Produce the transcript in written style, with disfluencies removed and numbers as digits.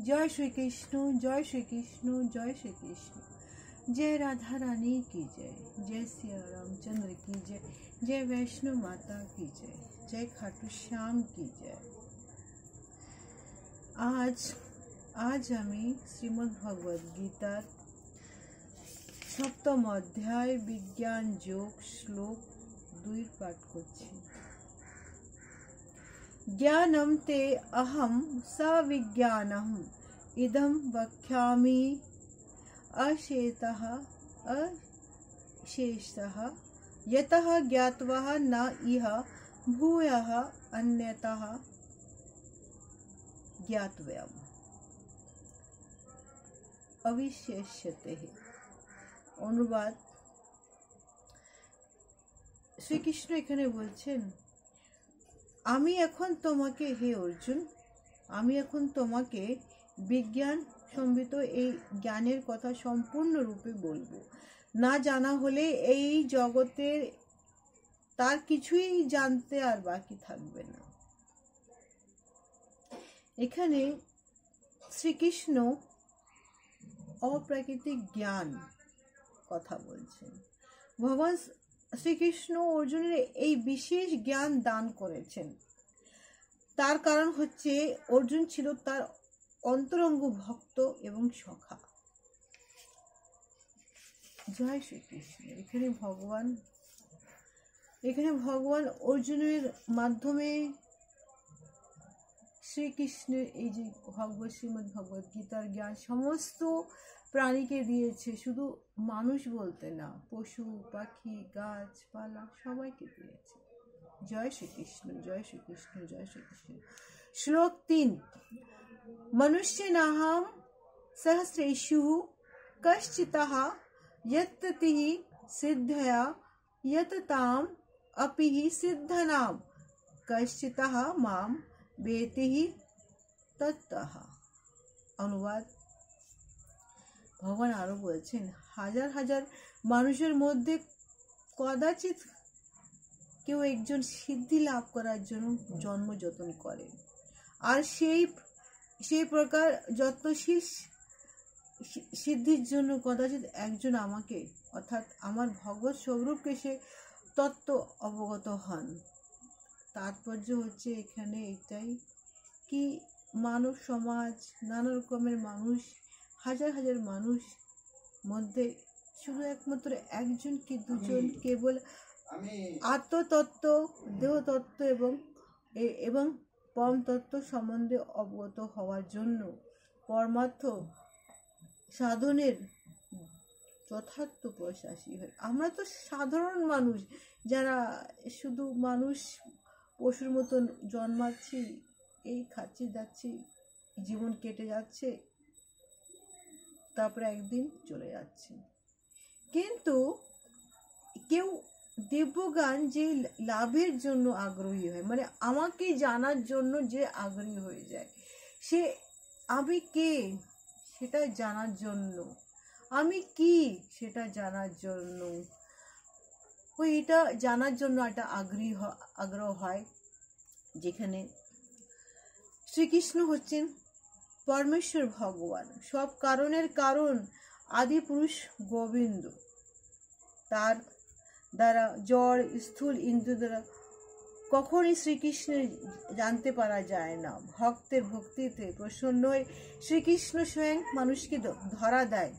जय श्री कृष्ण, जय श्री कृष्ण, जय श्री कृष्ण। जय राधा रानी की जय, जय सिया रामचंद्र की जय, जय वैष्णो माता की जय, जय खाटू श्याम की जय। आज আমি শ্রীমদ্ ভগবদ গীতার 7ম অধ্যায় বিজ্ঞান যোগ শ্লোক 2 পাঠ করছি। ज्ञानं ते अहं सविज्ञानम् इदं वक्ष्यामि अशेषतः यतः ज्ञात्वा न इह भूयः अन्यतः ज्ञातव्यम् अविशेष्यते। অনুবাদ, শ্রীকৃষ্ণ এখানে বলছেন, আমি এখন তোমাকে, হে অর্জুন, আমি এখন তোমাকে বিজ্ঞান সম্বিত এই জ্ঞানের কথা সম্পূর্ণরূপে বলবো। না জানা হলে এই জগতের তার কিছুই জানতে আর বাকি থাকবে না। এখানে শ্রীকৃষ্ণ অপ্রাকৃতিক জ্ঞান কথা বলছেন। ভগবান শ্রীকৃষ্ণ অর্জুনের এই বিশেষ জ্ঞান দান করেছেন। তার কারণ হচ্ছে অর্জুন ছিল তার অন্তরঙ্গ ভক্ত এবং সখা। জয় শ্রীকৃষ্ণ। এখানে ভগবান অর্জুনের মাধ্যমে শ্রীকৃষ্ণের এই যে শ্রীমদ্ ভগবদ গীতার জ্ঞান সমস্ত প্রাণীকে দিয়েছে, শুধু মানুষ বলতে না, পশু পাখি গাছপালা সবাইকে দিয়েছে। জয় শ্রীকৃষ্ণ, জয় শ্রীকৃষ্ণ, জয় শ্রীকৃষ্ণ। শ্লোক 3। মনুষ্যানাহং সহস্রেষু কশ্চিৎ যত্ততিঃ সিদ্ধয়া যততাম অপি সিদ্ধনাম কশ্চিৎ মাম বেতি তত্ত্বঃ। অনুবাদ, ভগবান আরো বলছেন, হাজার হাজার মানুষের মধ্যে কদাচিৎ কেউ একজন সিদ্ধি লাভ করার জন্য জন্ম যতন করে, আর সেই প্রকার যত্নশীল সিদ্ধির জন্য কদাচিৎ একজন আমাকে, অর্থাৎ আমার ভগবত স্বরূপকে সে তত্ত্ব অবগত হন। তাৎপর্য হচ্ছে এখানে এটাই কি, মানব সমাজ, নানা রকমের মানুষ, হাজার হাজার মানুষ মধ্যে শুধু একমাত্র একজন কি দুজন কেবল আত্মতত্ত্ব, দেহতত্ত্ব এবং পরমতত্ত্ব সম্বন্ধে অবগত হওয়ার জন্য পরমার্থ সাধনের যথার্থ প্রয়াসী হয়। আমরা তো সাধারণ মানুষ, যারা শুধু মানুষ, পশুর মতন জন্মাচ্ছি, এই খাচ্ছি যাচ্ছি, জীবন কেটে যাচ্ছে, তারপরে একদিন চলে যাচ্ছে। কিন্তু কেউ দিব্যজ্ঞান যে লাভের জন্য আগ্রহী হয়, মানে আমাকে জানার জন্য যে আগ্রহী হয়ে যায়, সে আমি কে সেটা জানার জন্য, আমি কি সেটা জানার জন্য, এটা জানার জন্য একটা আগ্রহ হয়। যেখানে শ্রীকৃষ্ণ হচ্ছেন পরমেশ্বর ভগবান, সব কারণের কারণ, আদি পুরুষ গোবিন্দ। তার দ্বারা জড় স্থূল ইন্দ্রিয় দ্বারা কখনই শ্রীকৃষ্ণের জানতে পারা যায় না। ভক্তের ভক্তিতে প্রসন্ন হয়ে শ্রীকৃষ্ণ স্বয়ং মানুষকে ধরা দেয়।